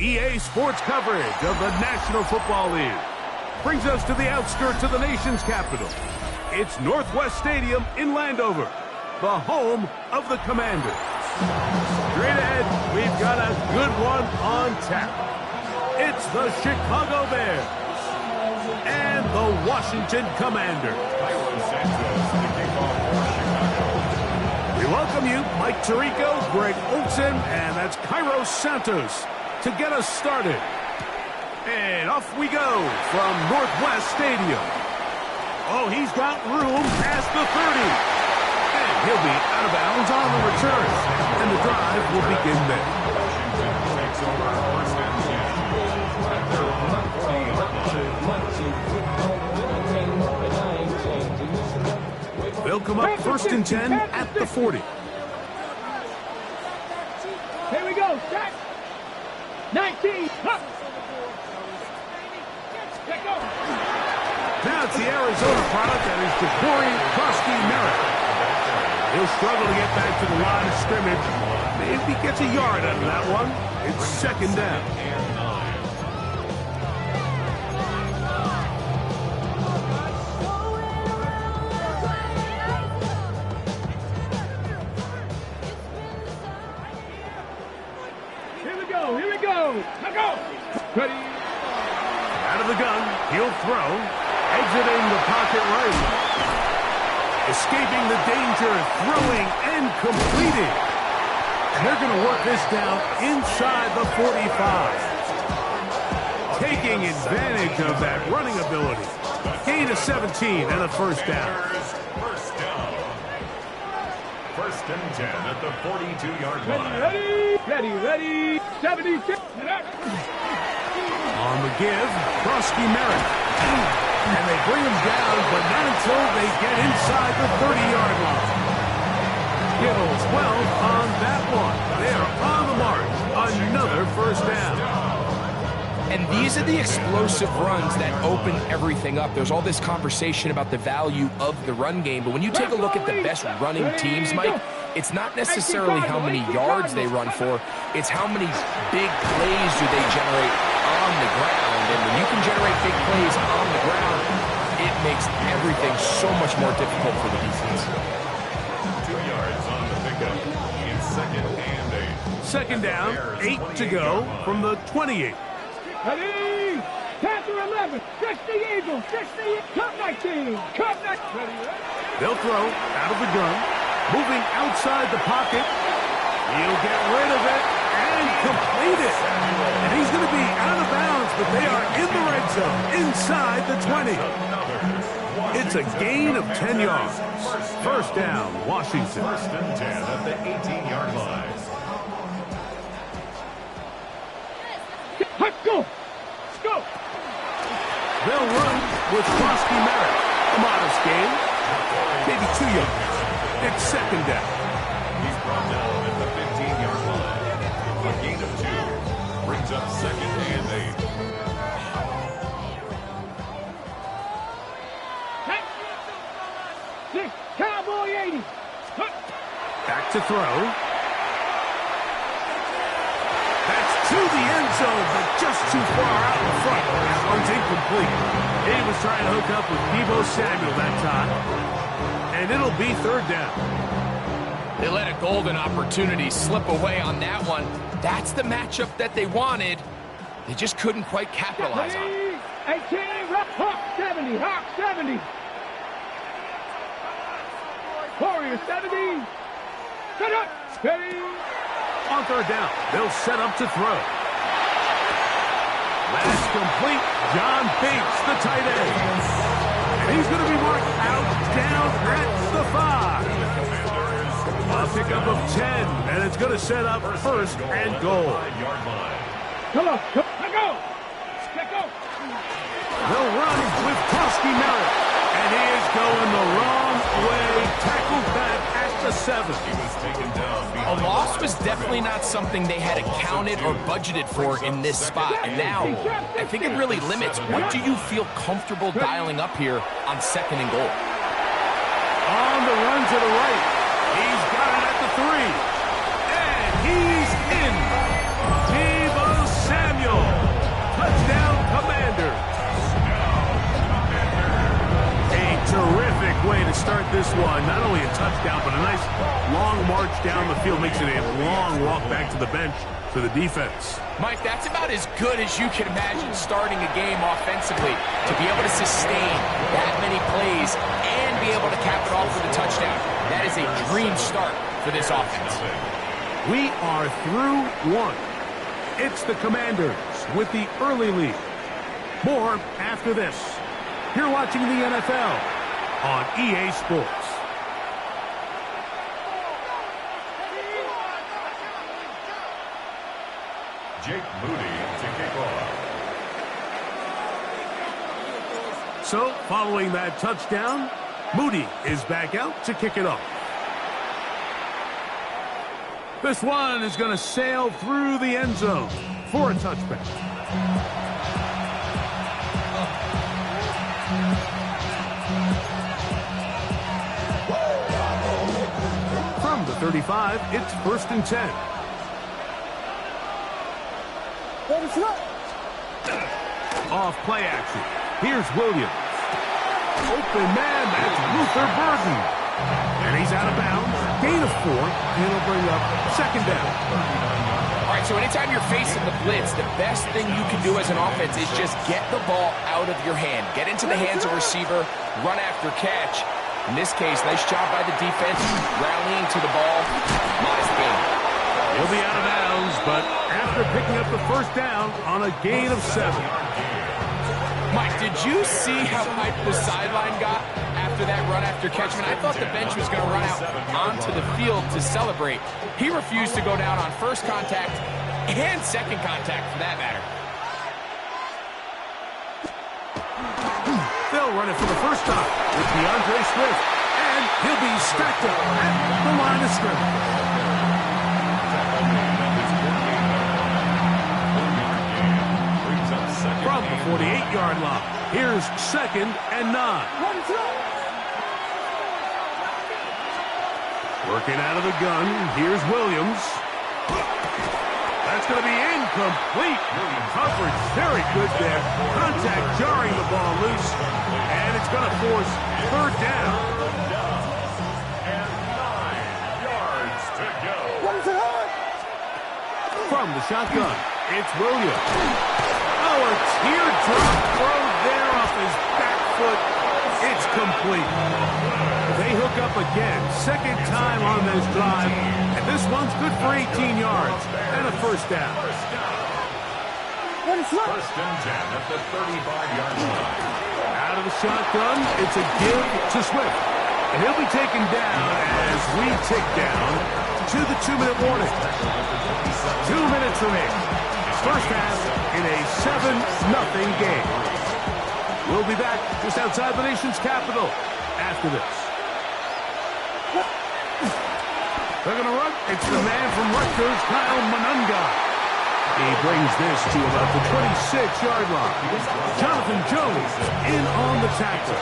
EA Sports coverage of the National Football League brings us to the outskirts of the nation's capital. It's Northwest Stadium in Landover, the home of the Commanders. Straight ahead, we've got a good one on tap. It's the Chicago Bears and the Washington Commanders. We welcome you, Mike Tirico, Greg Olsen, and that's Kairos Santos to get us started. And off we go from Northwest Stadium. Oh, he's got room past the 30. And he'll be out of bounds on the return. And the drive will begin there. They'll come up first and 10 at the 40. Here we go, set. 19, up. Now it's the Arizona product, that is Ja'Cory Krosky-Merritt. He'll struggle to get back to the line of scrimmage. Maybe he gets a yard out of that one. It's second down. Here we go. Now go. Ready. Out of the gun, he'll throw. Exiting the pocket right. Escaping the danger, throwing and completing. And they're going to work this down inside the 45. Taking advantage of that running ability. Gain of 17 and a first down. First and 10 at the 42-yard line. Ready. 76. On the give, Krosky-Merritt. And they bring him down, but not until they get inside the 30-yard line. Kittle's 12 on that one. They are on the march. Another first down. And these are the explosive runs that open everything up. There's all this conversation about the value of the run game, but when you take a look at the best running teams, Mike, it's not necessarily how many yards they run for, it's how many big plays do they generate on the ground. And when you can generate big plays on the ground, it makes everything so much more difficult for the defense. 2 yards on the pickup in second and 8. Second down, 8 to go from the 28. Ready. Panther 11. 60 Eagles. 60. Cup 19. Cup 19. They'll throw out of the gun. Moving outside the pocket. He'll get rid of it and complete it. And he's going to be out of bounds, but they are in the red zone inside the 20. It's a gain of 10 yards. First down, Washington. First and 10 at the 18-yard line. Let's go. Go. They'll run with Krosky-Merritt. A modest gain. Maybe 2 yards. It's second down. He's brought down at the 15-yard line. A gain of 2. Brings up second and 8. Cowboy 80. Back to throw. That's to the end zone, but just too far out in front. That one's incomplete. He was trying to hook up with Deebo Samuel that time. And it'll be third down. They let a golden opportunity slip away on that one. That's the matchup that they wanted. They just couldn't quite capitalize on it. 18, Hawk 70, Hawk 70. Warrior 70. Set up. Ready. On third down, they'll set up to throw. That's complete. John Bates, the tight end. And he's going to be marked out down at the 5. A pickup of 10, and it's going to set up first and goal. Come on, go. Let go. They'll run with Krosky-Merritt, and he is going the wrong way. Tackled back at the 7. He was taken down. A loss was definitely not something they had accounted or budgeted for in this spot. And now, I think it really limits. What do you feel comfortable dialing up here on second and goal? On the run to the right. He's got it at the 3. And he's in. Deebo Samuel down, but a nice long march down the field makes it a long walk back to the bench for the defense. Mike, that's about as good as you can imagine starting a game offensively. To be able to sustain that many plays and be able to cap it off with a touchdown, that is a dream start for this offense. We are through one. It's the Commanders with the early lead. More after this. You're watching the NFL on EA Sports. Jake Moody to kick off. So, following that touchdown, Moody is back out to kick it off. This one is going to sail through the end zone for a touchback. From the 35, it's 1st and 10. Off play action. Here's Williams. Open man, that's Luther Burden. And he's out of bounds. Gain of 4, and it'll bring up 2nd down. All right, so anytime you're facing the blitz, the best thing you can do as an offense is just get the ball out of your hand. Get into the hands of receiver, run after catch. In this case, nice job by the defense, rallying to the ball. Modest gain. He'll be out of bounds, but after picking up the 1st down on a gain of 7. Mike, did you see how hyped the sideline got after that run after catch? I thought the bench was going to run out onto the field to celebrate. He refused to go down on 1st contact and 2nd contact, for that matter. They'll run it for the 1st time with DeAndre Swift, and he'll be stacked up at the line of scrimmage. From the 48-yard line, here's 2nd and 9. Working out of the gun, here's Williams. That's going to be incomplete. Coverage very good there. Contact jarring the ball loose, and it's going to force 3rd down. And 9 yards to go. From the shotgun, it's Williams. Oh, a teardrop throw there off his back foot. It's complete. They hook up again. 2nd time on this drive. And this one's good for 18 yards and a 1st down. 1st and 10 at the 35-yard line. Out of the shotgun, it's a give to Swift. And he'll be taken down as we tick down to the 2-minute warning. 2 minutes remaining. 1st half in a 7-0 game. We'll be back just outside the nation's capital after this. They're going to run. It's the man from Rutgers, Kyle Monunga. He brings this to about the 26-yard line. Jonathan Jones in on the tackle.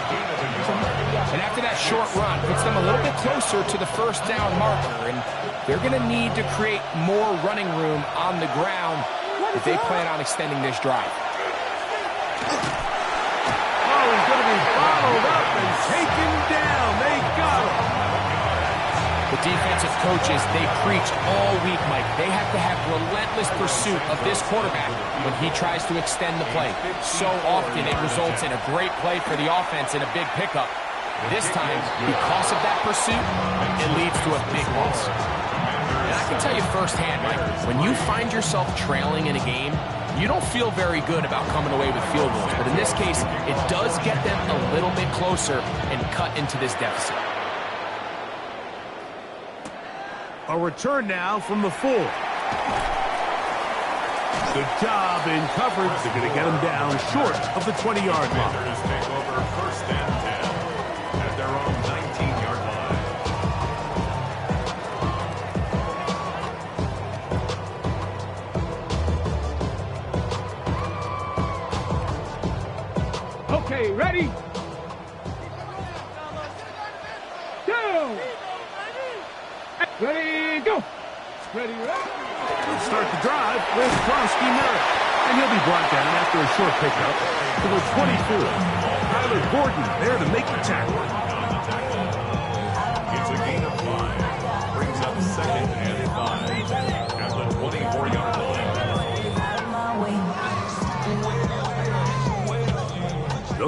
And after that short run, puts them a little bit closer to the 1st down marker. And they're going to need to create more running room on the ground if they plan on extending this drive. Oh, he's going to be bottled up and taken down. They got him. The defensive coaches, they preach all week, Mike. They have to have relentless pursuit of this quarterback when he tries to extend the play. So often it results in a great play for the offense and a big pickup. This time, because of that pursuit, it leads to a big loss. And I can tell you firsthand, Mike, when you find yourself trailing in a game, you don't feel very good about coming away with field goals. But in this case, it does get them a little bit closer and cut into this deficit. A return now from the 4. Good job in coverage. They're going to get him down short of the 20-yard line. Commanders take over 1st and 10 at their own 19-yard line. Okay, ready? Go! Ready, go! Ready, ready? We'll start the drive with Kronsky Merritt. And he'll be brought down after a short pickup to the 24. Tyler Gordon there to make the tackle. It's a gain of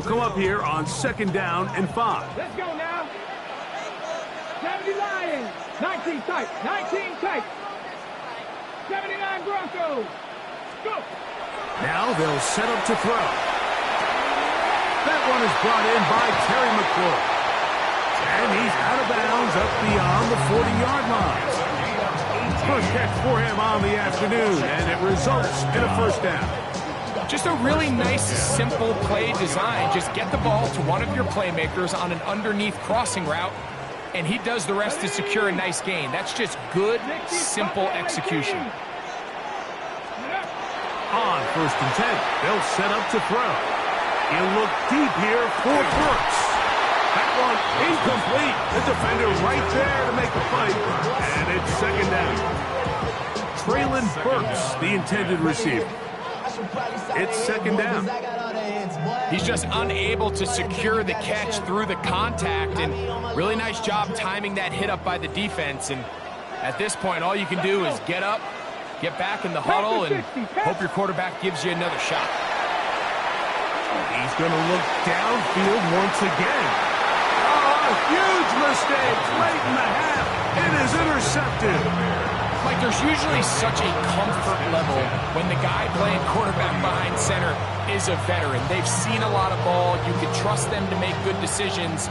They'll come up here on 2nd down and 5. Let's go now. 70 Lions. 19 tight. 19 tight. 79 Broncos. Go. Now they'll set up to throw. That one is brought in by Terry McLaurin. And he's out of bounds up beyond the 40-yard line. First catch for him on the afternoon, and it results in a 1st down. Just a really nice, simple play design. Just get the ball to one of your playmakers on an underneath crossing route, and he does the rest to secure a nice gain. That's just good, simple execution. On 1st and 10, they'll set up to throw. He'll look deep here for Burks. That one incomplete. The defender right there to make the play, and it's 2nd down. Traylon Burks, the intended receiver. It's 2nd down. He's just unable to secure the catch through the contact, and really nice job timing that hit up by the defense. And at this point, all you can do is get up, get back in the huddle, and hope your quarterback gives you another shot. He's going to look downfield once again. Oh, a huge mistake late in the half. It is intercepted. Like, there's usually such a comfort level when the guy playing quarterback behind center is a veteran. They've seen a lot of ball. You can trust them to make good decisions.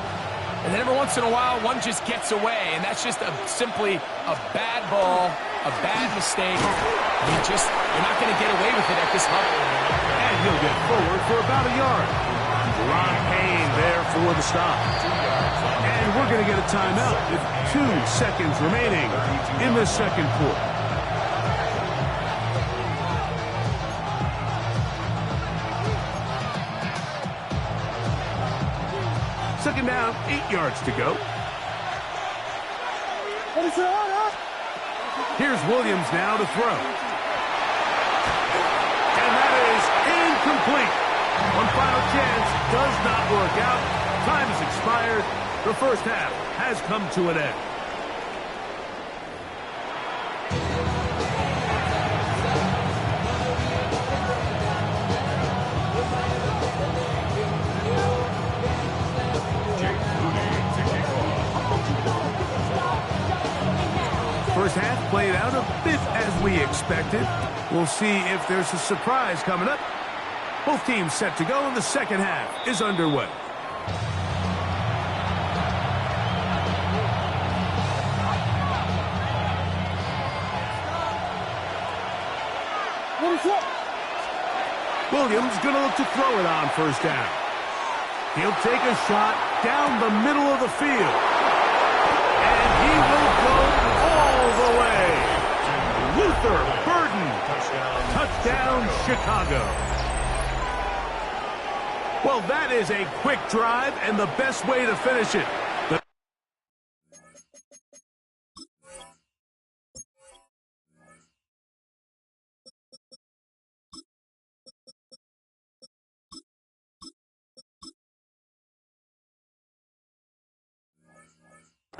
And then every once in a while, one just gets away, and that's just simply a bad ball, a bad mistake. You're not going to get away with it at this level. And he'll get forward for about a yard. Ron Payne there for the stop. And we're going to get a timeout with 2 seconds remaining in the 2nd quarter. Second down, 8 yards to go. Here's Williams now to throw. And that is incomplete. One final chance does not work out. Time has expired. The 1st half has come to an end. First half played out a bit as we expected. We'll see if there's a surprise coming up. Both teams set to go, and the 2nd half is underway. Williams going to look to throw it on 1st down. He'll take a shot down the middle of the field. And he will go all the way. Luther Burden. Touchdown, Chicago. Well, that is a quick drive and the best way to finish it.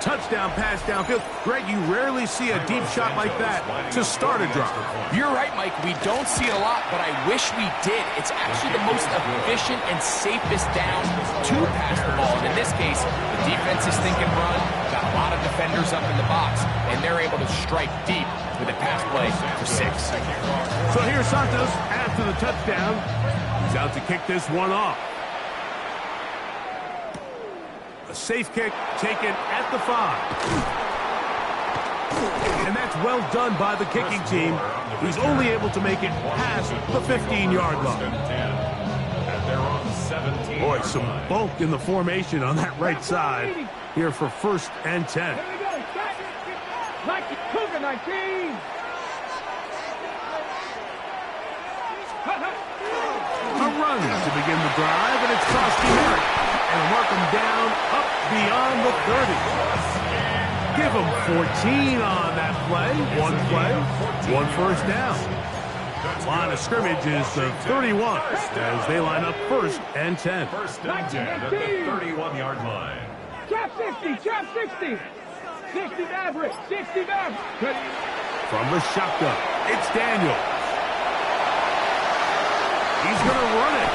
Touchdown pass downfield. Greg, you rarely see a deep shot like that to start a drive. You're right, Mike. We don't see it a lot, but I wish we did. It's actually the most efficient and safest down to pass the ball. And in this case, the defense is thinking run, got a lot of defenders up in the box, and they're able to strike deep with a pass play for 6. So here's Santos after the touchdown. He's out to kick this one off. A safe kick taken at the 5. And that's well done by the kicking team. He's only able to make it past the 15-yard line. Boy, some bulk in the formation on that right side here for 1st and 10. Like Cougar 19. A run to begin the drive, and it's Frosty Merrick. And mark him down up beyond the 30. Give him 14 on that play. 1 play, 1 1st down. Line of scrimmage is the 31 as they line up 1st and 10. 1st and 10 at the 31-yard line. Trap 60, trap 60. 60 Maverick, 60 Maverick. From the shotgun, it's Daniel. He's going to run it.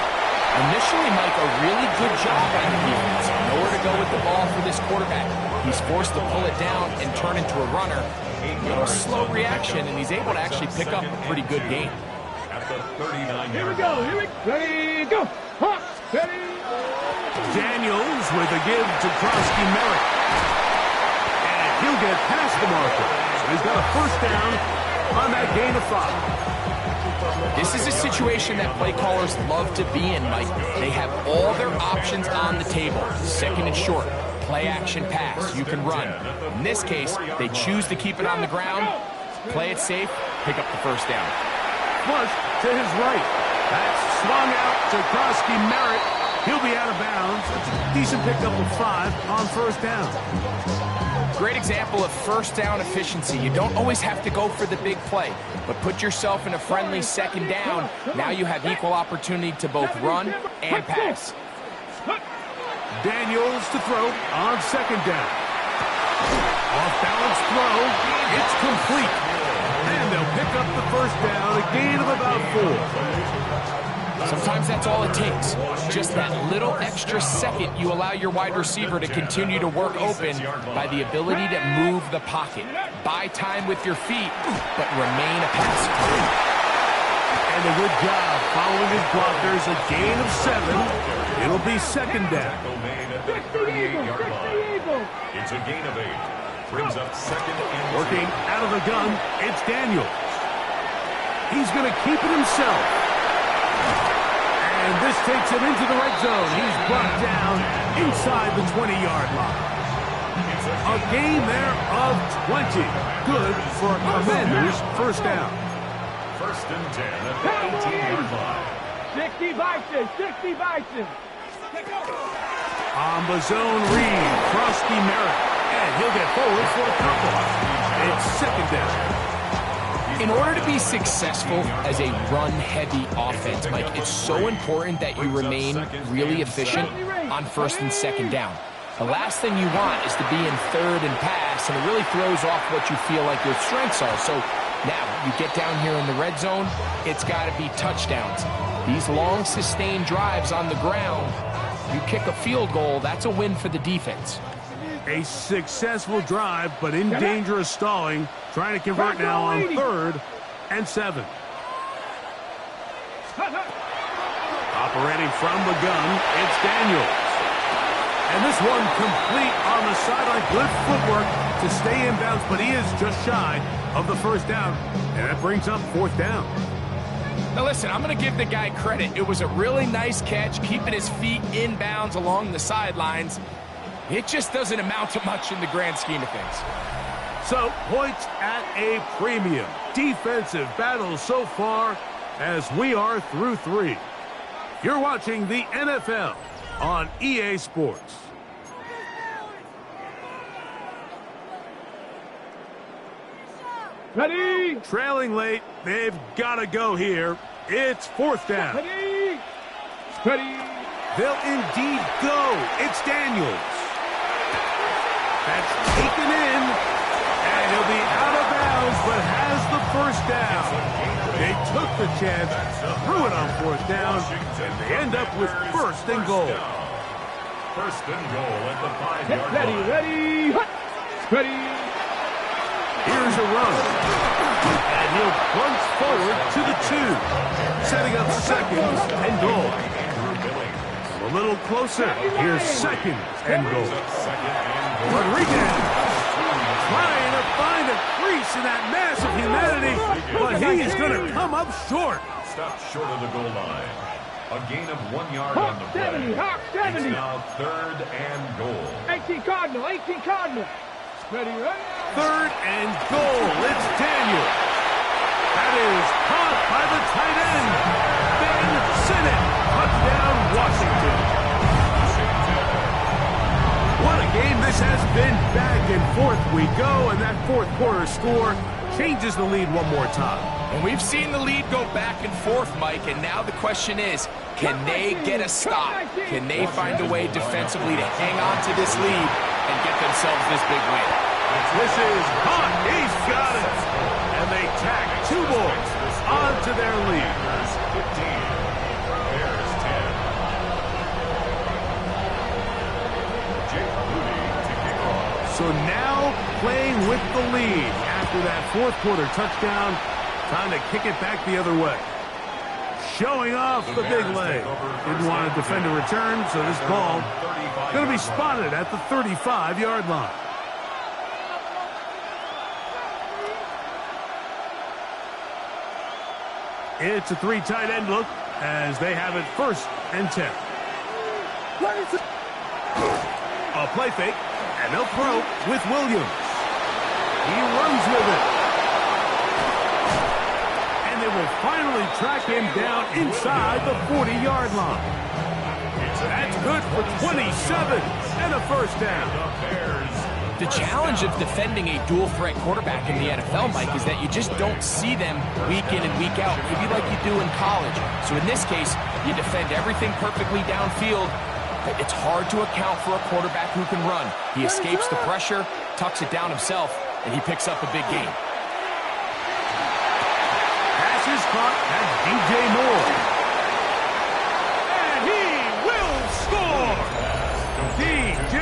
Initially, Mike, a really good job by the defense. Nowhere to go with the ball for this quarterback. He's forced to pull it down and turn into a runner. A little slow reaction, and he's able to actually pick up a pretty good gain. At the 39-yard Here we go. Here we go. Ready, go. Hawk. Ready. Daniels with a give to Krosky Merritt. And he'll get past the marker. So he's got a first down on that gain of 5. This is a situation that play callers love to be in, Mike. They have all their options on the table. Second and short, play action pass, you can run. In this case, they choose to keep it on the ground, play it safe, pick up the first down. Flush to his right. That's swung out to Krosky Merritt. He'll be out of bounds. It's a decent pickup of 5 on first down. Great example of first down efficiency. You don't always have to go for the big play, but put yourself in a friendly second down. Now you have equal opportunity to both run and pass. Daniels to throw on second down. Off-balance throw. It's complete. And they'll pick up the first down, a gain of about 4. Sometimes that's all it takes. Just that little extra second you allow your wide receiver to continue to work open by the ability to move the pocket. Buy time with your feet, but remain a passer. And a good job following his blockers, a gain of 7. It'll be second down. It's a gain of 8. Brings up second and Working out of the gun, it's Daniels. He's going to keep it himself. And this takes him into the red zone. He's brought down inside the 20-yard line. A gain there of 20. Good for a Commanders first down. First and 10 at the 18-yard line. 60 Bison, 60 Bison. On the zone read, Krosky Merritt. And he'll get forward for a couple. It's second down. In order to be successful as a run-heavy offense, Mike, it's so important that you remain really efficient on first and second down. The last thing you want is to be in third and pass, and it really throws off what you feel like your strengths are. So now you get down here in the red zone, it's got to be touchdowns. These long, sustained drives on the ground, you kick a field goal, that's a win for the defense. A successful drive, but in danger of stalling. Trying to convert now on 3rd and 7. Operating from the gun, it's Daniels. And this one complete on the sideline. Good footwork to stay in bounds, but he is just shy of the first down. And that brings up 4th down. Now listen, I'm going to give the guy credit. It was a really nice catch, keeping his feet in bounds along the sidelines. It just doesn't amount to much in the grand scheme of things. So, points at a premium. Defensive battle so far as we are through 3. You're watching the NFL on EA Sports. Ready. Trailing late, they've got to go here. It's 4th down. Ready. Ready. They'll indeed go. It's Daniels. That's taken in, and he'll be out of bounds, but has the first down. They took the chance, threw it on 4th down, and they end up with 1st and goal. First and goal at the 5-yard Ready, line. ready, ready. Here's a run, and he'll plunge forward to the 2, setting up 2nd and goal. A little closer. Here's 2nd and goal. Rodriguez trying to find a crease in that mass of humanity, but he is going to come up short. Stopped short of the goal line. A gain of 1 yard on the Hawk play. 70, Hawk 70. It's now 3rd and goal. 18 Cardinal, 18 Cardinal. Ready, ready. 3rd and goal. It's Daniel. That is caught by the tight end, Ben Sinnott. Touchdown, Washington. What a game this has been. Back and forth we go, and that 4th quarter score changes the lead one more time. And we've seen the lead go back and forth, Mike, and now the question is, can they get a stop? Can they find a way defensively to hang on to this lead and get themselves this big win? This is hot. He's got it. And they tack 2 more onto their lead. Bears 15. Bears 10. So now playing with the lead after that fourth quarter touchdown. Time to kick it back the other way. Showing off the big leg. Didn't want to defend a return, so this ball going to be spotted at the 35-yard line. It's a three tight end look as they have it 1st and 10. A play fake, and they'll throw with Williams. He runs with it. And they will finally track him down inside the 40-yard line. That's good for 27 and a 1st down. The challenge of defending a dual-threat quarterback in the NFL, Mike, is that you just don't see them week in and week out, maybe like you do in college. So in this case, you defend everything perfectly downfield. It's hard to account for a quarterback who can run. He escapes the pressure, tucks it down himself, and he picks up a big gain. Pass is caught at DJ Moore. And he will score! DJ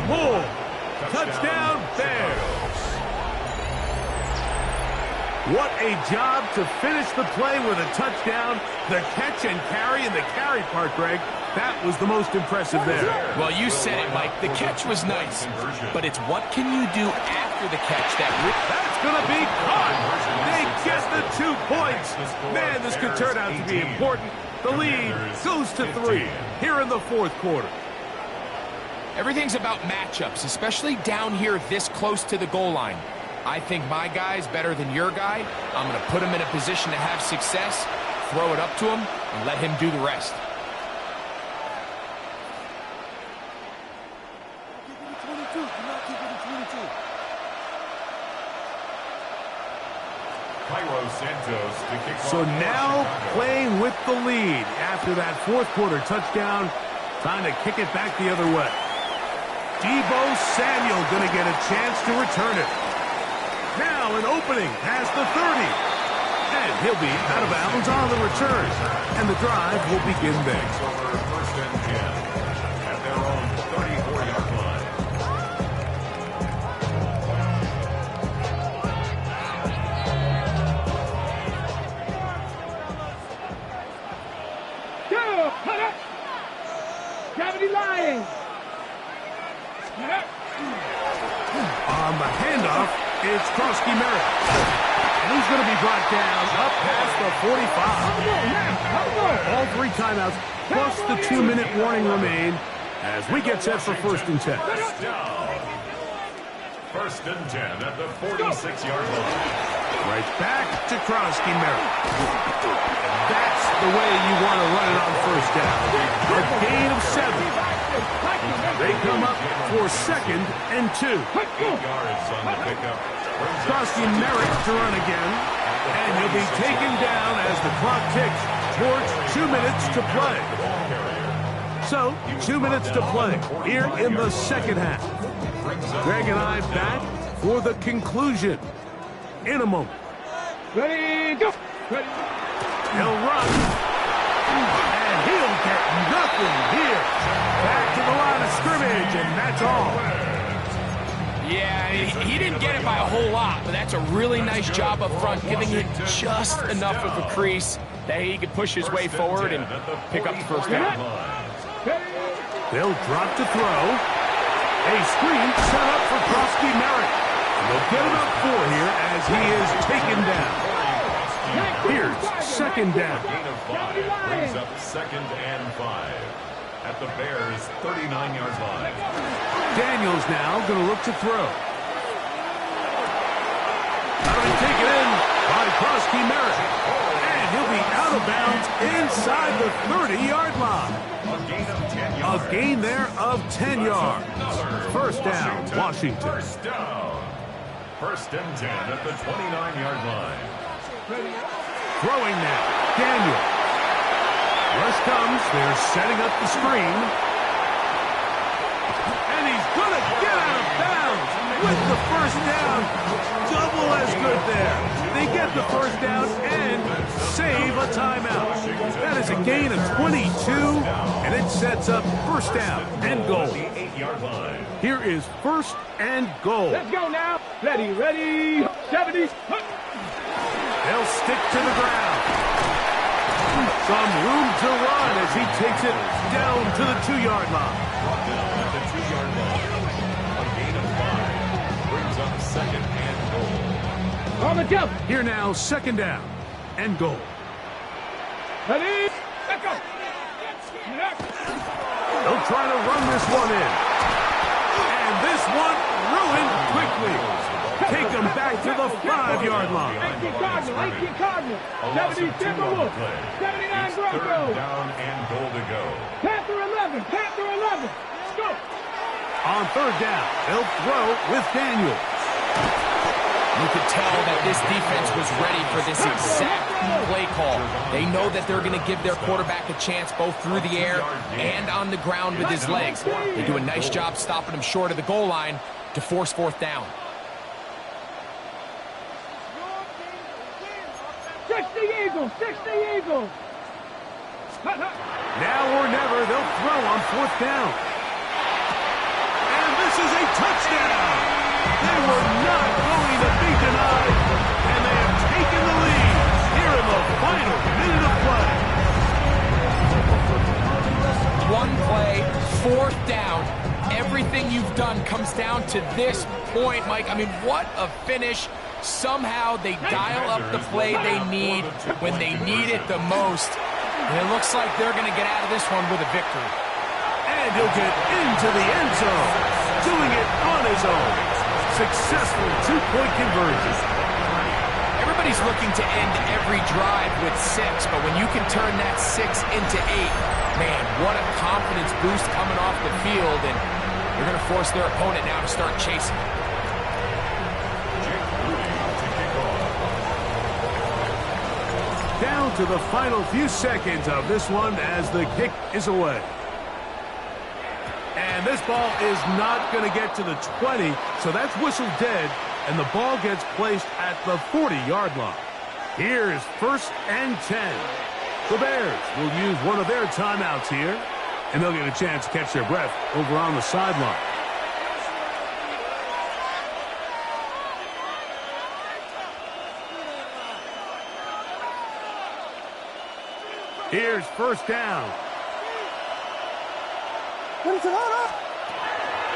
Moore. Touchdown, Bears. What a job to finish the play with a touchdown. The catch and carry, and the carry part, Greg, that was the most impressive there. Well, you said it, Mike. The catch was nice, but it's what can you do after the catch that's going to be caught. They get the 2 points. Man, this could turn out to be important. The lead goes to 3 here in the 4th quarter. Everything's about matchups, especially down here this close to the goal line. I think my guy's better than your guy. I'm going to put him in a position to have success, throw it up to him, and let him do the rest. So now playing with the lead after that 4th quarter touchdown. Time to kick it back the other way. Deebo Samuel going to get a chance to return it. Now an opening past the 30. And he'll be out of bounds on the return. And the drive will begin there. 1st and 10 at their own 34-yard line. Gravity Lions. On the handoff, it's Krosky Merritt. And he's going to be brought down up past the 45. All 3 timeouts, plus the 2-minute warning remain as we get set for 1st and 10. 1st and 10 at the 46-yard line. Right back to Krosky Merritt. That's the way you want to run it on 1st down. A gain of 7. They come up for 2nd and 2. 8 yards on the pickup. Krosky Merritt to run again. And he'll be taken down as the clock ticks towards 2 minutes to play. So, 2 minutes to play here in the 2nd half. Greg and I back for the conclusion in a moment. Ready, go. Ready. He'll run. And he'll get nothing here. Back to the line of scrimmage, and that's all. Yeah, he didn't get it by a whole lot, but that's a really nice job up front, giving it just enough of a crease that he could push his way forward and pick up the 1st down. They'll drop to throw. A screen set up for Krosky Merritt. And they'll get him up 4 here as he is taken down. Here's 2nd down. Gain of 5 brings up 2nd and 5 at the Bears' 39-yard line. Daniels now going to look to throw. Out of taken in by Krosky Merritt. And he'll be out of bounds inside the 30-yard line. A gain there of 10 yards. 1st down, Washington. 1st down. 1st and 10 at the 29-yard line. Throwing now, Daniel. Rush comes, they're setting up the screen. And he's going to get out of bounds with the 1st down. Double as good there. They get the 1st down and save a timeout. That is a gain of 22, and it sets up first down and goal. 8-yard line. Here is first and goal. Let's go now. Ready. 70. They'll stick to the ground. Some room to run as he takes it down to the 2-yard line. Brought down at the 2-yard line. A gain of 5. Brings up second and goal. On the jump. Here now, second down and goal. Ready. Let's go. They'll try to run this one in. And this one ruined quickly. Take them back to the 5-yard line. 18 Cardinal. 70 Timberwolves. 79 Third Broncos. down and goal to go. Panther 11. Let's go. On third down, they'll throw with Daniels. You could tell that this defense was ready for this exact play call. They know that they're going to give their quarterback a chance both through the air and on the ground with his legs. They do a nice job stopping him short of the goal line to force fourth down. 60 Eagles. Now or never, they'll throw on fourth down. And this is a touchdown. They were not going to be denied, and they have taken the lead here in the final minute of play. One play, fourth down. Everything you've done comes down to this point, Mike. I mean, what a finish. Somehow they dial up the play they need when they need it the most. And it looks like they're going to get out of this one with a victory. And he'll get into the end zone, doing it on his own. Successful two-point conversion. Everybody's looking to end every drive with 6, but when you can turn that 6 into 8, man, what a confidence boost coming off the field, and they're going to force their opponent now to start chasing. Down to the final few seconds of this one as the kick is away. And this ball is not going to get to the 20, so that's whistled dead, and the ball gets placed at the 40-yard line. Here's first and 10. The Bears will use one of their timeouts here, and they'll get a chance to catch their breath over on the sideline. Here's first down.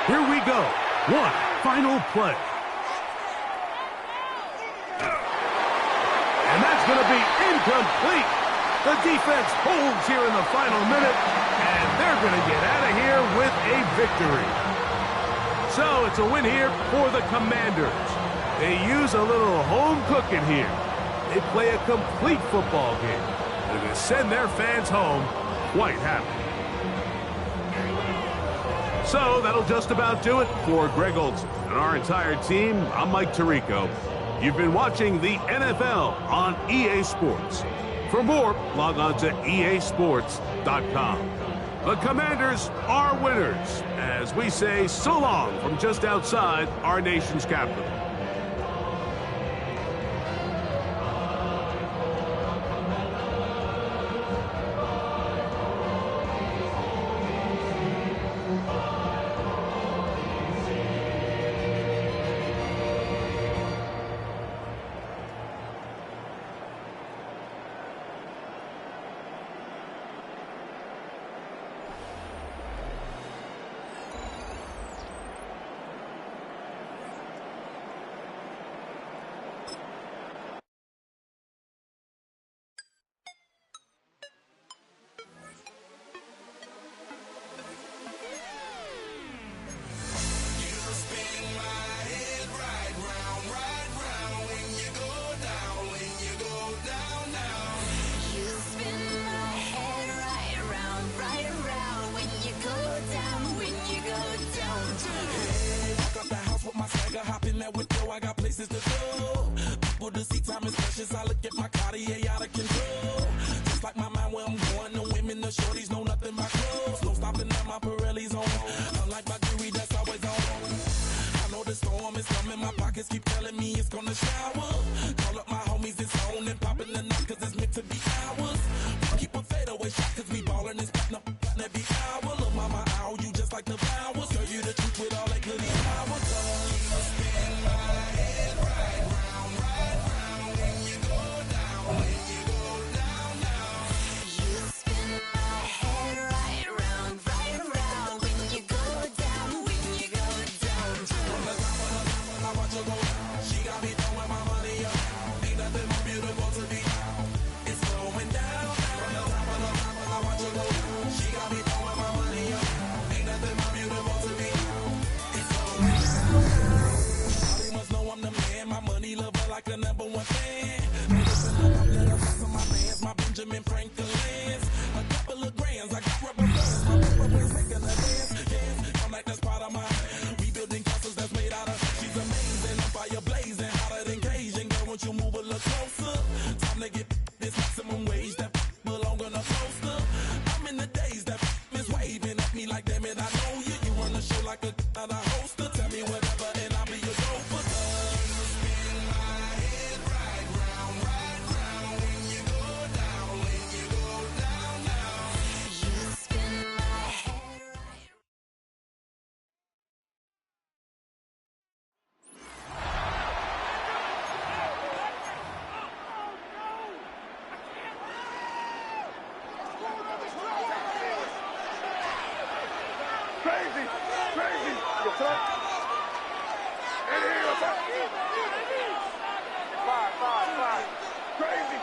Here we go. One final play. And that's going to be incomplete. The defense holds here in the final minute, and they're going to get out of here with a victory. So it's a win here for the Commanders. They use a little home cooking here. They play a complete football game. They're going to send their fans home quite happy. So that'll just about do it for Greg Olsen and our entire team. I'm Mike Tirico. You've been watching the NFL on EA Sports. For more, log on to easports.com. The Commanders are winners, as we say so long from just outside our nation's capital. I got places to go. People to see, time is precious. I look at my Cartier out of control. Just like my mind where I'm going. The women, the shorties know nothing but clothes. No stopping at my Pirelli's on. Unlike my jewelry that's always on. I know the storm is coming. My pockets keep telling me it's gonna shower. Call up my homies, it's on and popping the night cause it's meant to be ours. We keep a fadeaway shot. Crazy. Yes, sir. And here, yes, sir. Five. Crazy.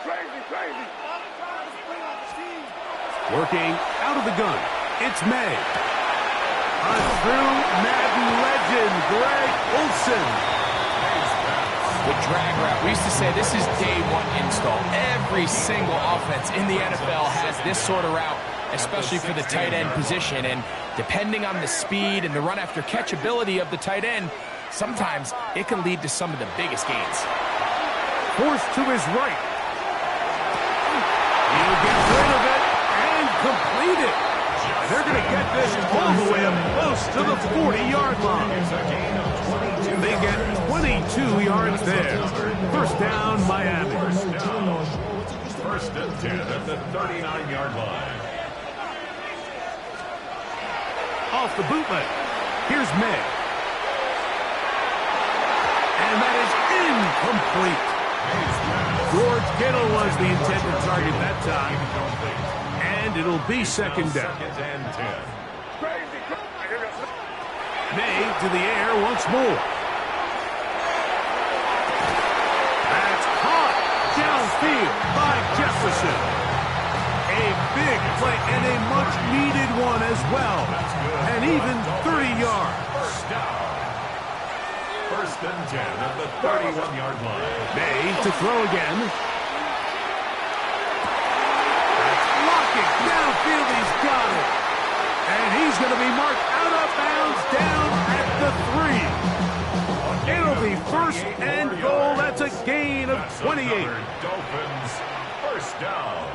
Working out of the gun, it's May. A true Madden legend, Greg Olsen. The drag route. We used to say this is day one install. Every single offense in the NFL has this sort of route, especially for the tight end position. And depending on the speed and the run after catch ability of the tight end, sometimes it can lead to some of the biggest gains. Forced to his right. He'll get rid of it and complete it. They're going to get this all the way up close to the 40-yard line. They get 22 yards there. First down, Miami. First and 10 at the 39-yard line. Off the bootleg. Here's May. And that is incomplete. George Kittle was the intended target that time. And it'll be second down. Second and 10. May to the air once more. That's caught downfield by Jefferson. A big play and a much-needed one as well. And even 30 yards. First and 10 at the 31-yard line. May to throw again. That's blocking downfield. He's got it. And he's going to be marked out of bounds down at the 3. It'll be first and goal. That's a gain of 28. Dolphins first down.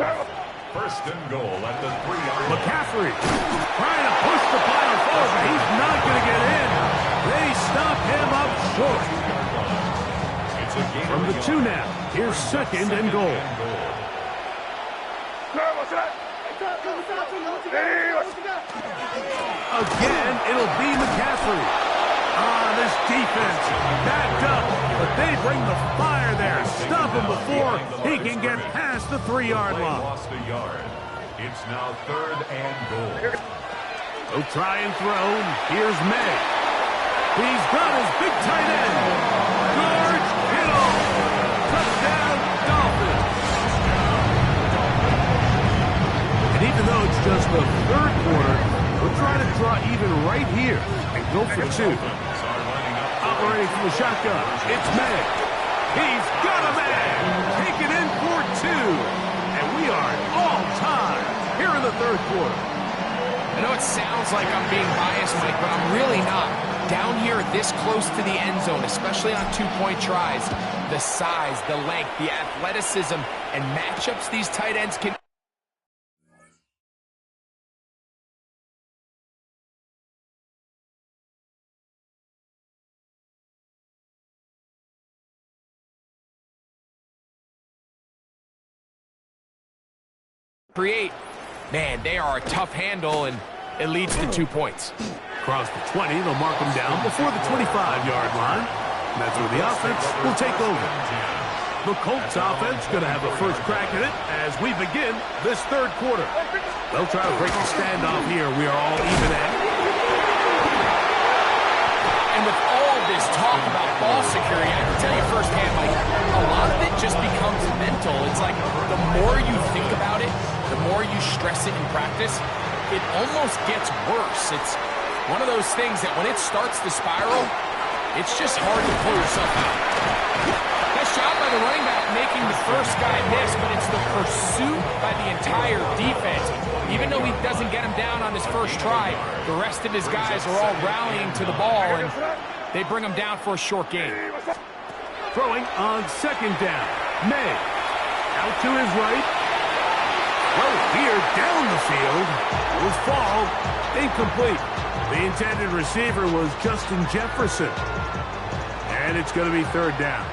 First and goal at the 3-yard line. McCaffrey trying to push the pile forward, but he's not going to get in. They stop him up short. It's a gain From the 2 now, here's second and goal. Again, it'll be McCaffrey. This defense backed up, but they bring the fire there. Stop him before he can get past the 3-yard line. Lost a yard. It's now third and goal. They'll try and throw. Here's May. He's got his big tight end. George Kittle. Touchdown, Dolphins. And even though it's just the third quarter, we'll try to draw even right here and go for 2. Operating from the shotgun, it's May. He's got a man. Taken in for 2. And we are all time here in the third quarter. I know it sounds like I'm being biased, Mike, but I'm really not. Down here this close to the end zone, especially on 2-point tries, the size, the length, the athleticism, and matchups these tight ends can create. Man, they are a tough handle, and it leads to 2 points. Across the 20, they'll mark him down before the 25-yard line. And that's where the offense will take over. The Colts offense going to have a first crack at it as we begin this third quarter. They'll try to break the standoff here. We are all even at. And with all this talk about ball security, I can tell you firsthand, Mike, a lot of it just becomes mental. It's like the more you think about it, the more you stress it in practice, it almost gets worse. It's one of those things that when it starts to spiral, it's just hard to pull yourself out. Nice job by the running back making the first guy miss, but it's the pursuit by the entire defense. Even though he doesn't get him down on his first try, the rest of his guys are all rallying to the ball, and they bring him down for a short gain. Throwing on second down. May. Out to his right. Well, here down the field. Was fall. Incomplete. The intended receiver was Justin Jefferson. And it's going to be third down.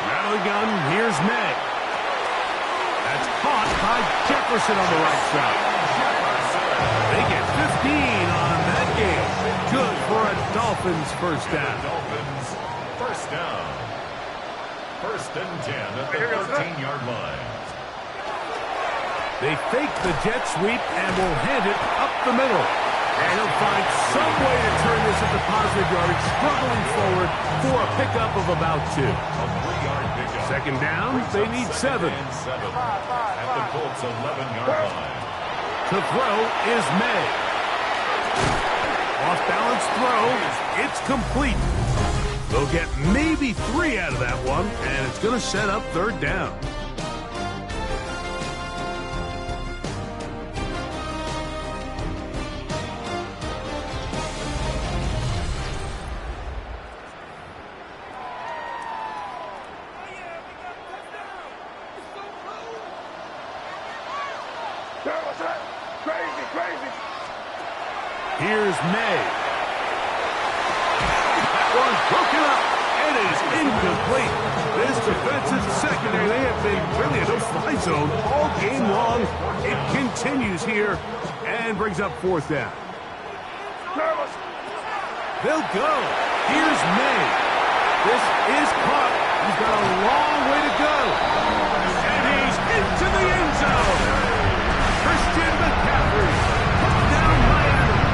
Out of the gun, here's May. That's caught by Jefferson on the right side. They get 15 on that game. Good for a Dolphins first down. Dolphins first down. First and 10 at the 13-yard line. They fake the jet sweep and will hand it up the middle. And he'll find some way to turn this into positive yardage, struggling forward for a pickup of about 2. A 3-yard pickup. Second down, they need 7. At the Colts' 11-yard line. To throw is May. Off-balance throw. It's complete. They'll get maybe 3 out of that one, and it's going to set up third down. Here's May. That one's broken up. It is incomplete. This defensive secondary, they have been really a no-fly zone all game long. It continues here and brings up fourth down. They'll go. Here's May. This is caught. He's got a long way to go. And he's into the end zone. Christian McCaffrey. Touchdown, Miami.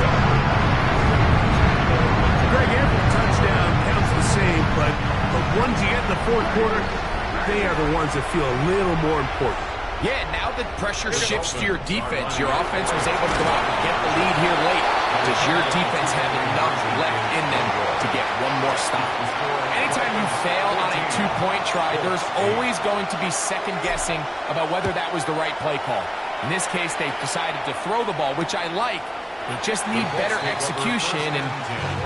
Greg, every touchdown counts the same, but the ones you get in the fourth quarter, they are the ones that feel a little more important. Yeah, now that pressure shifts to your defense, your offense was able to come out and get the lead here late. Does your defense have enough left in them to get one more stop? Anytime you fail on a two-point try, there's always going to be second-guessing about whether that was the right play call. In this case, they decided to throw the ball, which I like. They just need better execution, and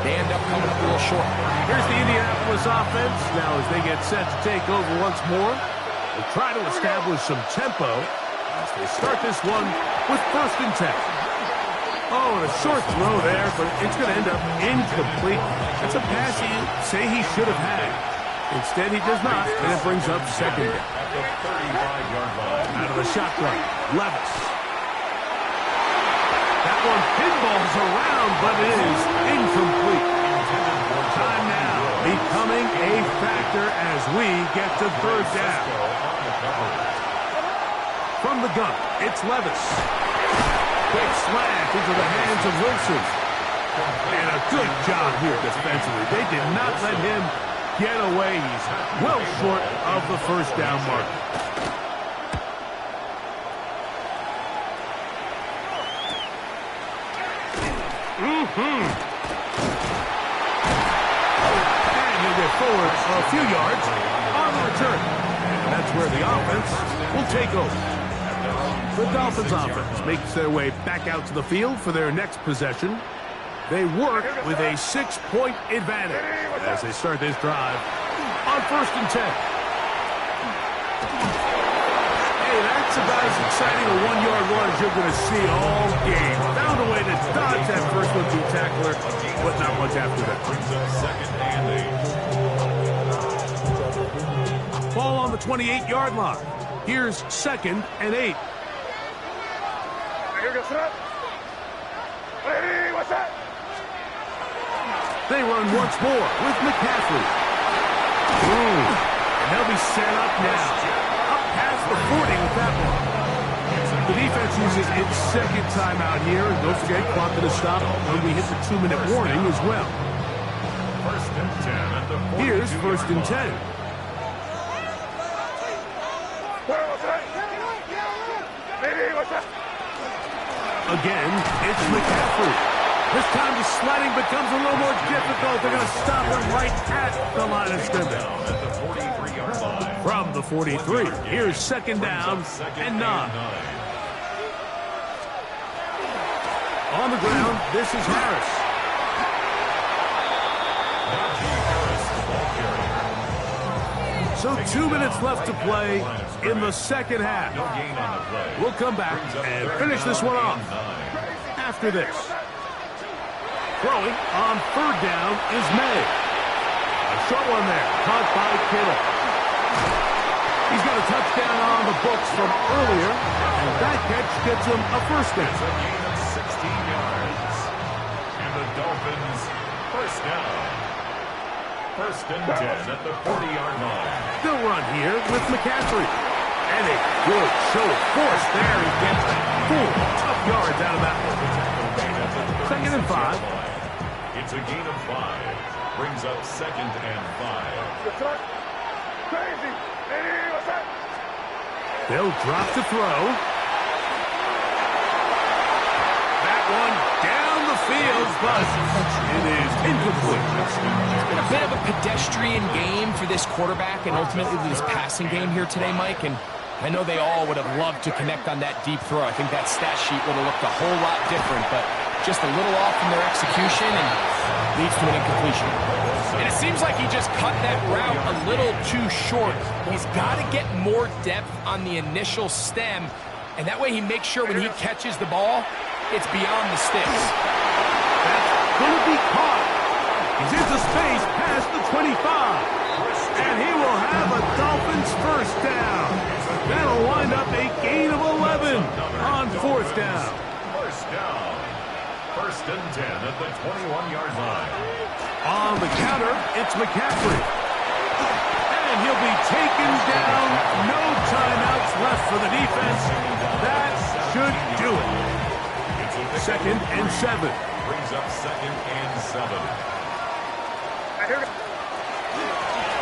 they end up coming up a little short. Here's the Indianapolis offense. Now as they get set to take over once more, they try to establish some tempo as they start this one with 1st and 10. Oh, and a short throw there, but it's going to end up incomplete. That's a pass you say he should have had. Instead, he does not, and it brings up second down. At the 35-yard line. Out of the shotgun, Levis. That one pinballs around, but it is incomplete. Time now becoming a factor as we get to third down. From the gun, it's Levis. Quick slant into the hands of Wilson. And a good job here defensively. They did not let him get away. He's well short of the first down mark. And he'll get forward a few yards on the return. And that's where the offense will take over. The Dolphins offense makes their way back out to the field for their next possession. They work with a 6-point advantage as they start this drive on 1st and 10. Hey, that's about as exciting a 1-yard run as you're going to see all game. Found a way to dodge that first one-two tackler, but not much after that. Brings up 2nd and 8. Ball on the 28-yard line. Here's 2nd and 8. They run once more with McCaffrey. And they'll be set up now. Up past the 40 with that one. The defense uses its 2nd timeout here. And don't forget, clock to stop when we hit the 2-minute warning as well. 1st and 10 at the 42. Here's 1st and 10. Again, it's McCaffrey. This time the sledding becomes a little more difficult. They're going to stop him right at the line of scrimmage. At the 43-yard line. From the 43, here's 2nd down and 9. On the ground, this is Harris. So 2 minutes left to play in the second half. No gain on the play. We'll come back and finish this one off after this. Throwing on 3rd down is May. A short one there, caught by Kittle. He's got a touchdown on the books from earlier, and that catch gets him a first down. A gain of 16 yards. And the Dolphins, first down. 1st and 10 at the 40-yard line. They'll run here with McCaffrey. And a Good show of force there. He gets 4 tough yards out of that one. 2nd and 5. It's a gain of 5. Brings up 2nd and 5. Crazy. Hey, what's that? They'll drop to throw. That one down the field, but it is incomplete. It's been a bit of a pedestrian game for this quarterback and ultimately this passing game here today, Mike. And I know they all would have loved to connect on that deep throw. I think that stat sheet would have looked a whole lot different, but just a little off in their execution and leads to an incompletion. And it seems like he just cut that route a little too short. He's got to get more depth on the initial stem, and that way he makes sure when he catches the ball, it's beyond the sticks. That's going to be caught. He's into space past the 25. And he will have a Dolphins first down. That'll wind up a gain of 11 on 4th down. First down. 1st and 10 at the 21-yard line. On the counter, it's McCaffrey. And he'll be taken down. No timeouts left for the defense. That should do it. 2nd and 7. Brings up 2nd and 7.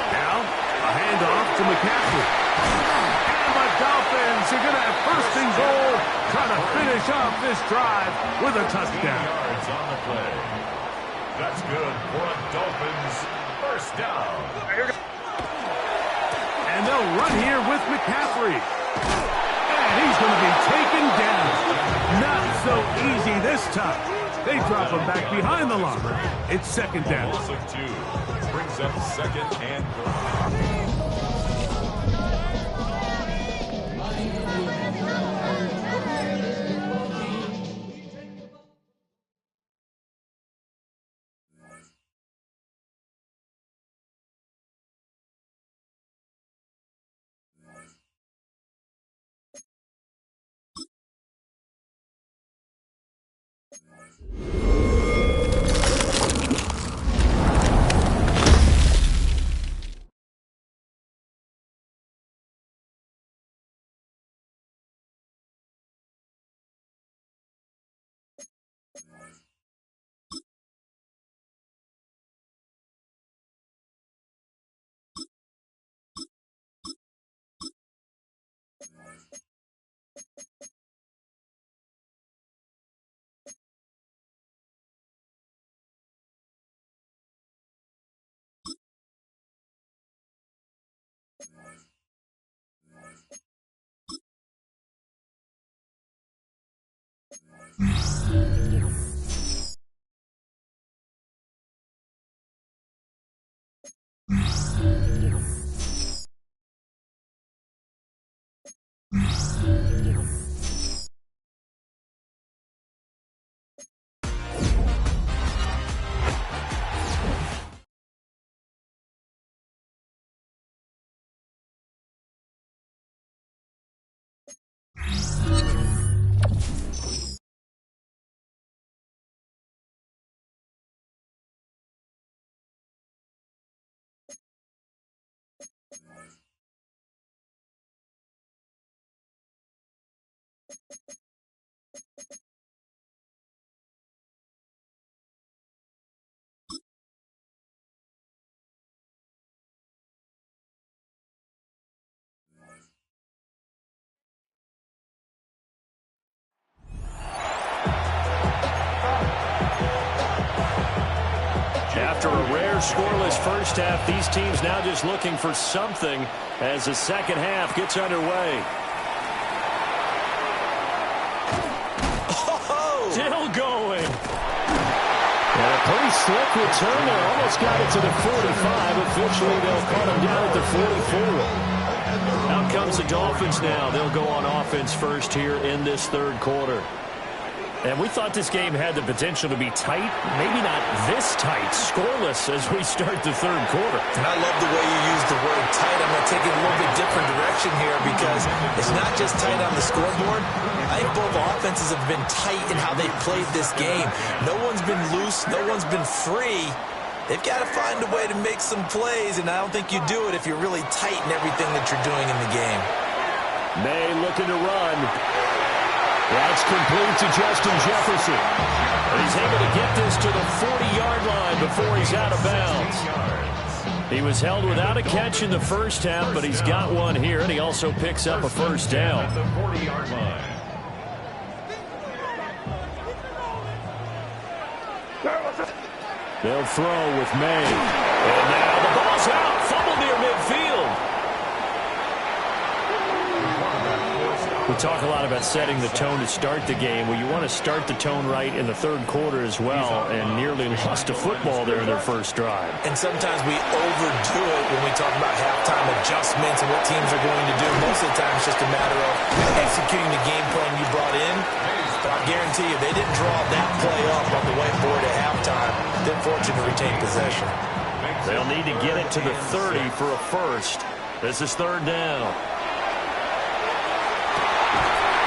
Now, a handoff to McCaffrey. And the Dolphins are going to have 1st and goal, trying to finish off this drive with a touchdown. Yards on the play. That's good for a Dolphins first down. And they'll run here with McCaffrey. And he's going to be taken down. Not so easy this time. They drop him back behind the line. It's 2nd down. Loss of 2. Brings up 2nd and 3. After a rare scoreless first half, these teams now just looking for something as the second half gets underway. Oh! Still going. And a pretty slick return there. Almost got it to the 45. Officially, they'll cut him down at the 44. Out comes the Dolphins now. They'll go on offense first here in this third quarter. And we thought this game had the potential to be tight. Maybe not this tight, scoreless as we start the third quarter. And I love the way you use the word tight. I'm going to take it a little bit different direction here because it's not just tight on the scoreboard. I think both offenses have been tight in how they've played this game. No one's been loose. No one's been free. They've got to find a way to make some plays, and I don't think you do it if you're really tight in everything that you're doing in the game. May looking to run. That's complete to Justin Jefferson. And he's able to get this to the 40-yard line before he's out of bounds. He was held without a catch in the first half, but he's got one here, and he also picks up a first down. At the 40-yard line. They'll throw with May. And now the ball's out. Fumble near midfield. We talk a lot about setting the tone to start the game. Well, you want to start the tone right in the third quarter as well, and nearly lost a football there in their first drive. And sometimes we overdo it when we talk about halftime adjustments and what teams are going to do. Most of the time it's just a matter of executing the game plan you brought in. But I guarantee you, they didn't draw that play up on the whiteboard at halftime. They're fortunate to retain possession. They'll need to get it to the 30 for a first. This is third down.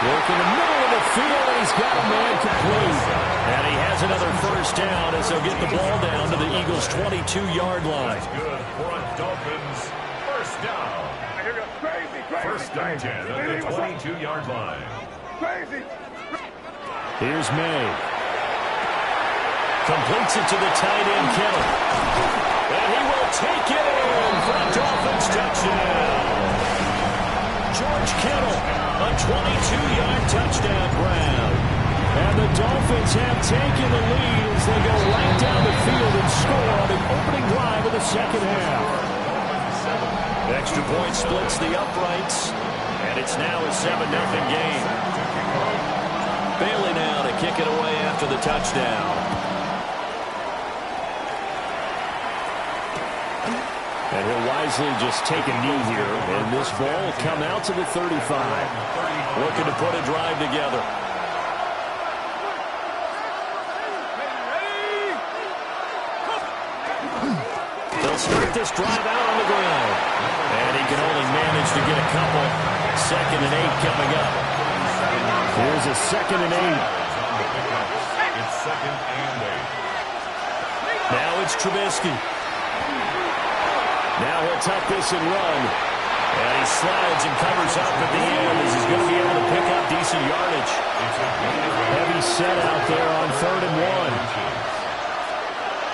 Work in the middle of the field, and he's got a man complete. And he has another first down as they'll get the ball down to the Eagles' 22-yard line. That's good for a Dolphins first down. First and 10 at the 22-yard line. Here's May. Completes it to the tight end, Kittle. And he will take it in for a Dolphins touchdown. George Kittle, a 22-yard touchdown grab. And the Dolphins have taken the lead as they go right down the field and score on the opening drive of the second half. Extra point splits the uprights, and it's now a 7-0 game. Bailey now to kick it away after the touchdown. And he'll wisely just take a knee here, and this ball will come out to the 35. Looking to put a drive together. They'll start this drive out on the ground. And he can only manage to get a couple. 2nd and 8 coming up. Here's a 2nd and 8. It's 2nd and 8. Now it's Trubisky. Now he'll tuck this and run. And he slides and covers up at the end as he's going to be able to pick up decent yardage. Heavy set out there on 3rd and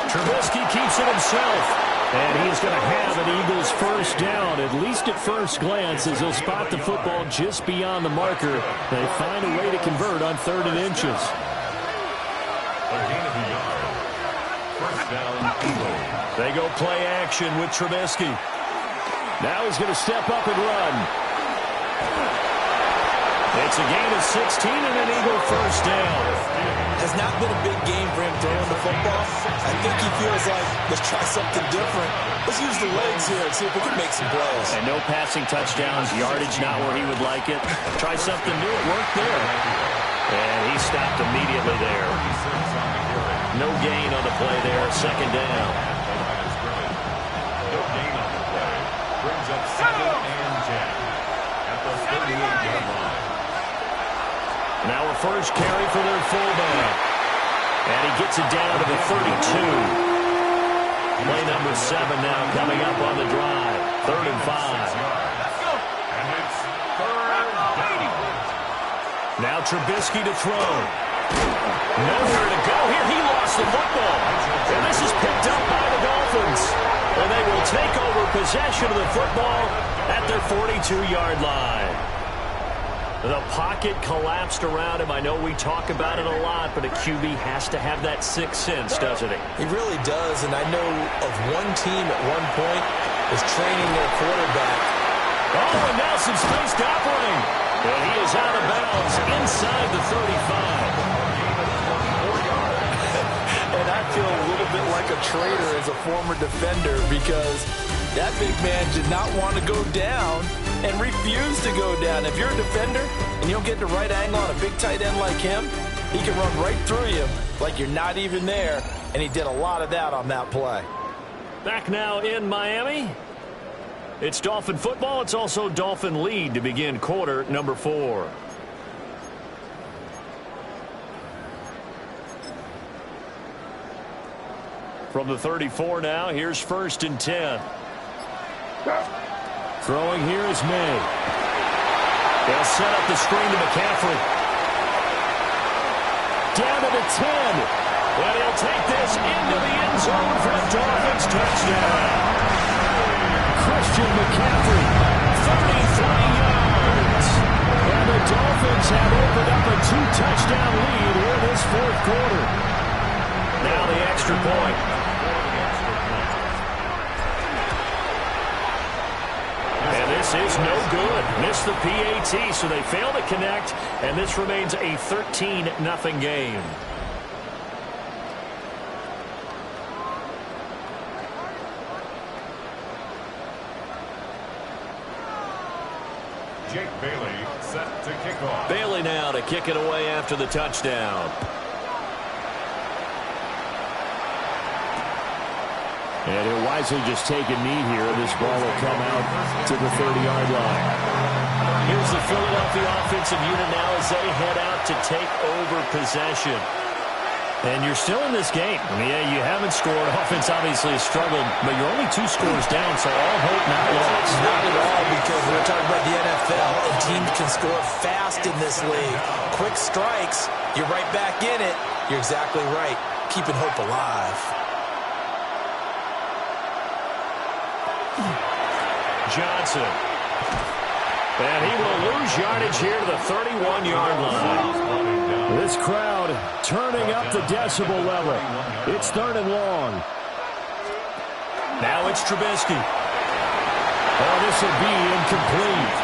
1. Trubisky keeps it himself. And he's going to have an Eagles first down, at least at first glance, as he'll spot the football just beyond the marker. They find a way to convert on 3rd and inches. A gain of a yard. First down, Eagles. They go play action with Trubisky. Now he's going to step up and run. It's a gain of 16 and an Eagle first down. Has not been a big game for him throwing the football. I think he feels like, let's try something different. Let's use the legs here and see if we can make some plays. And no passing touchdowns, yardage not where he would like it. Try something new, it worked there. And he stopped immediately there. No gain on the play there, 2nd down. No gain on the play. Brings up 2nd and 10 at the 38-yard line. Now a first carry for their fullback. And he gets it down to the 32. Play number 7 now coming up on the drive. 3rd and 5. And it's 3rd down. Now Trubisky to throw. Nowhere to go here. He lost the football. And this is picked up by the Dolphins. And they will take over possession of the football at their 42-yard line. The pocket collapsed around him. I know we talk about it a lot, but a QB has to have that sixth sense, doesn't he? He really does, and I know of one team at one point was training their quarterback. Oh, and now some space to operate. And he is out of bounds inside the 35. And I feel a little bit like a traitor as a former defender because that big man did not want to go down and refused to go down. If you're a defender and you don't get the right angle on a big tight end like him, he can run right through you like you're not even there, and he did a lot of that on that play. Back now in Miami. It's Dolphin football. It's also Dolphin lead to begin quarter number 4. From the 34 now, here's 1st and 10. Throwing here is May. They'll set up the screen to McCaffrey. Down to the 10. And he'll take this into the end zone for a Dolphins touchdown. Christian McCaffrey, 33 yards. And the Dolphins have opened up a 2-touchdown lead here in this fourth quarter. Now the extra point. And this is no good. Missed the PAT, so they fail to connect, and this remains a 13-0 game. Jake Bailey set to kick off. Bailey now to kick it away after the touchdown. And he'll wisely just take a knee here. This ball will come out to the 30-yard line. Here's the Philadelphia offensive unit now as they head out to take over possession. And you're still in this game. I mean, yeah, you haven't scored. Offense obviously has struggled, but you're only 2 scores down, so all hope not lost. Not at all, because we're talking about the NFL, and teams can score fast in this league. Quick strikes, you're right back in it. You're exactly right. Keeping hope alive. Johnson. And he will lose yardage here to the 31-yard line. This crowd turning up the decibel level. It's 3rd and long. Now it's Trubisky. Oh, this will be incomplete.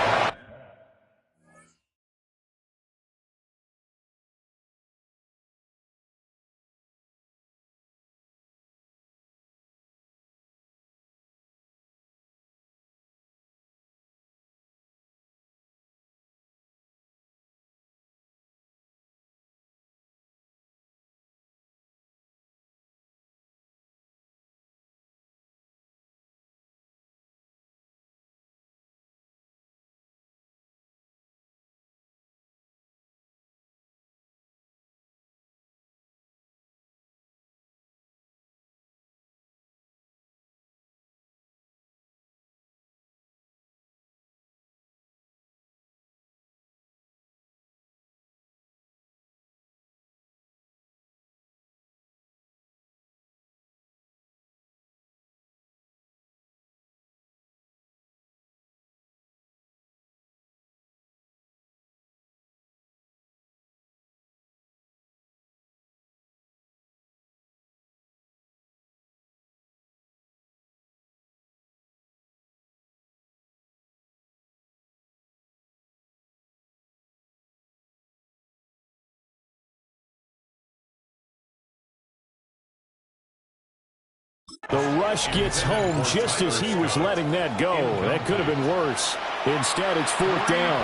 The rush gets home just as he was letting that go. That could have been worse. Instead, it's 4th down.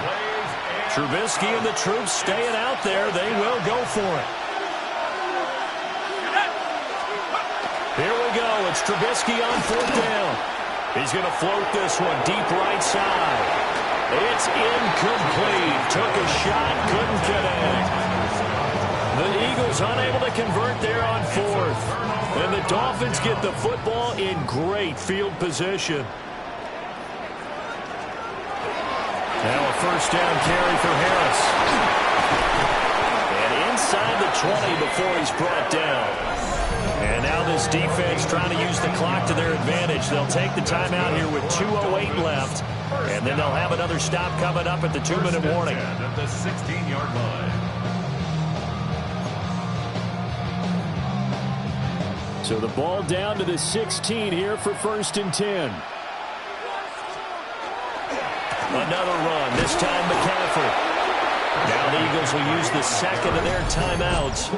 Trubisky and the troops staying out there. They will go for it. Here we go. It's Trubisky on 4th down. He's going to float this one deep right side. It's incomplete. Took a shot, couldn't connect. The Eagles unable to convert there on 4th. And the Dolphins get the football in great field position. Now a 1st down carry for Harris. And inside the 20 before he's brought down. And now this defense trying to use the clock to their advantage. They'll take the timeout here with 2:08 left. And then they'll have another stop coming up at the 2-minute warning. At the 16-yard line. So the ball down to the 16 here for 1st and 10. Another run, this time McCaffrey. Now the Eagles will use the second of their timeouts.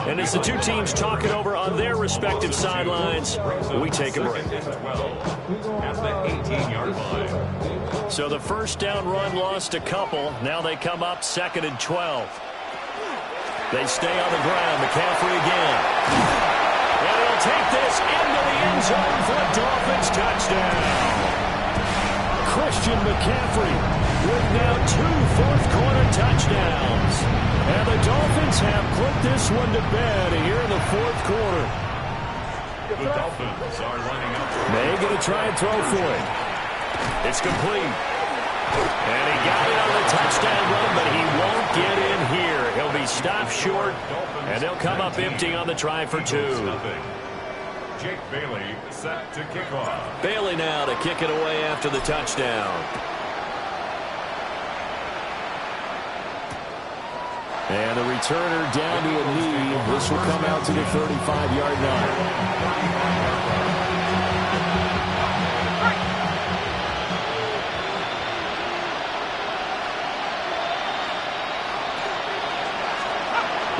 And as the two teams talk it over on their respective sidelines, we take a break. At the 18-yard line. So the 1st down run lost a couple. Now they come up 2nd and 12. They stay on the ground. McCaffrey again. And he'll take this into the end zone for a Dolphins touchdown. Christian McCaffrey with now 2 fourth-quarter touchdowns. And the Dolphins have put this one to bed here in the 4th quarter. The Dolphins are lining up. They're going to try and throw for it. It's complete. And he got it on the touchdown run, but he won't get in here. He'll be stopped short, and they'll come up empty on the try for 2. Jake Bailey set to kick off. Bailey now to kick it away after the touchdown. And the returner down to a knee. This will come out to the 35-yard line.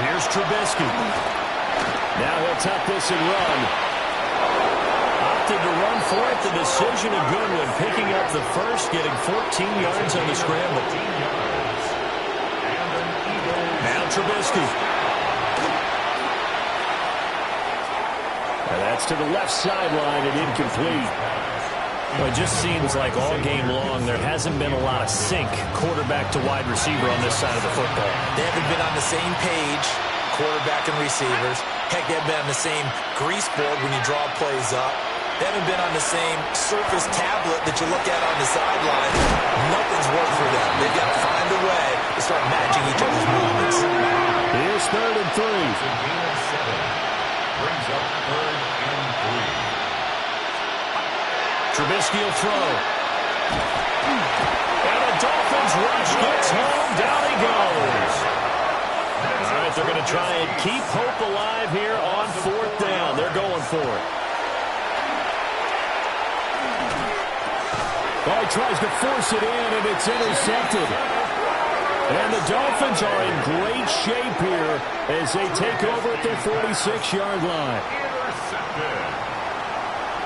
Here's Trubisky. Now he'll tuck this and run. Opted to run for it. The decision a good one. Picking up the first, getting 14 yards on the scramble. Now Trubisky. And that's to the left sideline and incomplete. Well, it just seems like all game long there hasn't been a lot of sync quarterback to wide receiver on this side of the football. They haven't been on the same page, quarterback and receivers. Heck, they haven't been on the same grease board when you draw plays up. They haven't been on the same surface tablet that you look at on the sideline. Nothing's worked for them. They've got to find a way to start matching each other's movements. Here's 3rd and 3. Brings up 3rd and 3. Trubisky will throw. And the Dolphins rush gets home. Down he goes. All right, they're going to try and keep hope alive here on 4th down. They're going for it. Oh, he tries to force it in, and it's intercepted. And the Dolphins are in great shape here as they take over at their 46-yard line. Intercepted.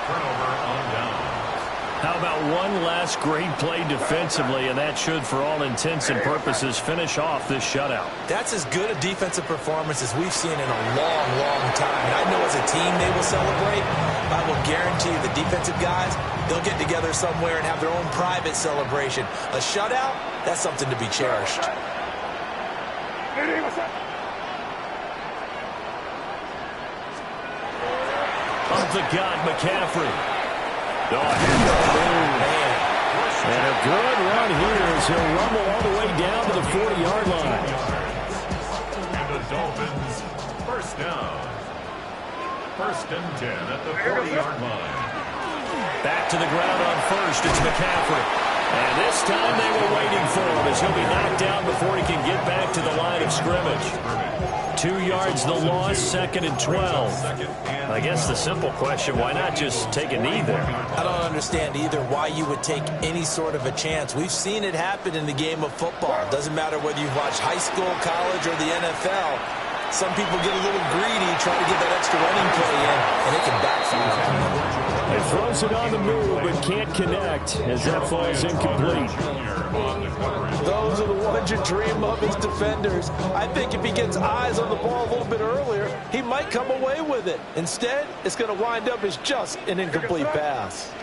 Turnover on down. How about one last great play defensively, and that should, for all intents and purposes, finish off this shutout. That's as good a defensive performance as we've seen in a long, long time. And I know as a team they will celebrate. I will guarantee you the defensive guys, they'll get together somewhere and have their own private celebration. A shutout, that's something to be cherished. Up the gun, McCaffrey. Oh, man. And a good run here as he'll rumble all the way down to the 40-yard line. And the Dolphins, 1st down. 1st and 10 at the 40-yard line. Back to the ground on 1st. It's McCaffrey. And this time they were waiting for him as he'll be knocked down before he can get back to the line of scrimmage. 2 yards the loss, 2nd and 12. I guess the simple question, why not just take a knee there? I don't understand either why you would take any sort of a chance. We've seen it happen in the game of football. It doesn't matter whether you've watched high school, college, or the NFL. Some people get a little greedy, try to get that extra running play in, and it can backfire. He throws it on the move, but can't connect as that falls incomplete. Those are the ones you dream of as defenders. I think if he gets eyes on the ball a little bit earlier, he might come away with it. Instead, it's going to wind up as just an incomplete pass.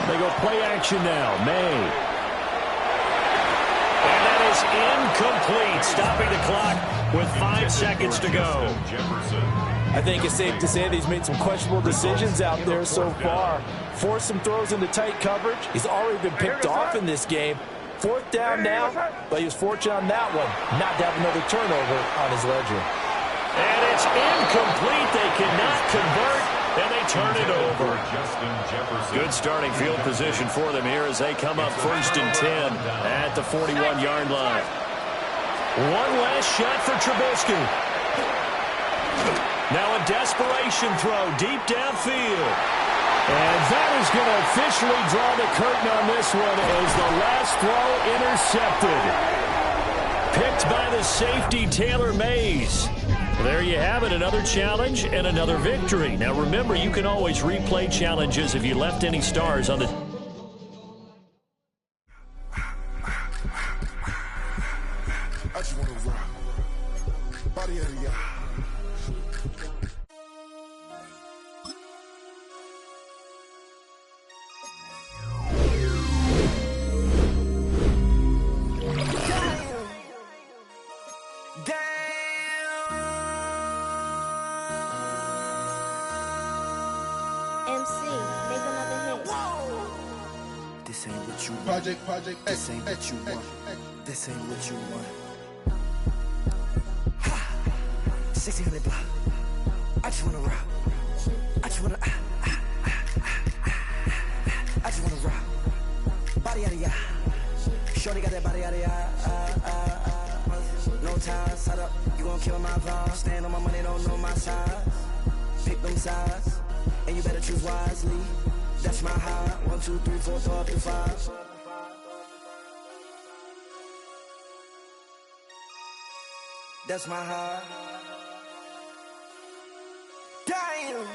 They go play action now. May. And that is incomplete, stopping the clock with 5 seconds to go. I think it's safe to say that he's made some questionable decisions out there so far. Forced some throws into tight coverage. He's already been picked off in this game. 4th down now, but he was fortunate on that one not to have another turnover on his ledger. And it's incomplete. They cannot convert, and they turn it over. Good starting field position for them here as they come up 1st and 10 at the 41-yard line. One last shot for Trubisky. Now a desperation throw deep downfield. And that is going to officially draw the curtain on this one as the last throw intercepted. Picked by the safety, Taylor Mays. There you have it, another challenge and another victory. Now remember, you can always replay challenges if you left any stars on the... I just want to rock. Body of the MC, make another hit. This ain't what you Project. This ain't what you want. This ain't what you want. 1600 block. I just wanna rock. I just wanna I just wanna rock. Body out of ya. Shorty got that body out of ya. No ties, side up. You gon' kill my vibe. Stand on my money, don't know my size. Pick them sides, and you better choose wisely. That's my high. 1, 2, 3, 4, 5, 2, 5. That's my high. Damn.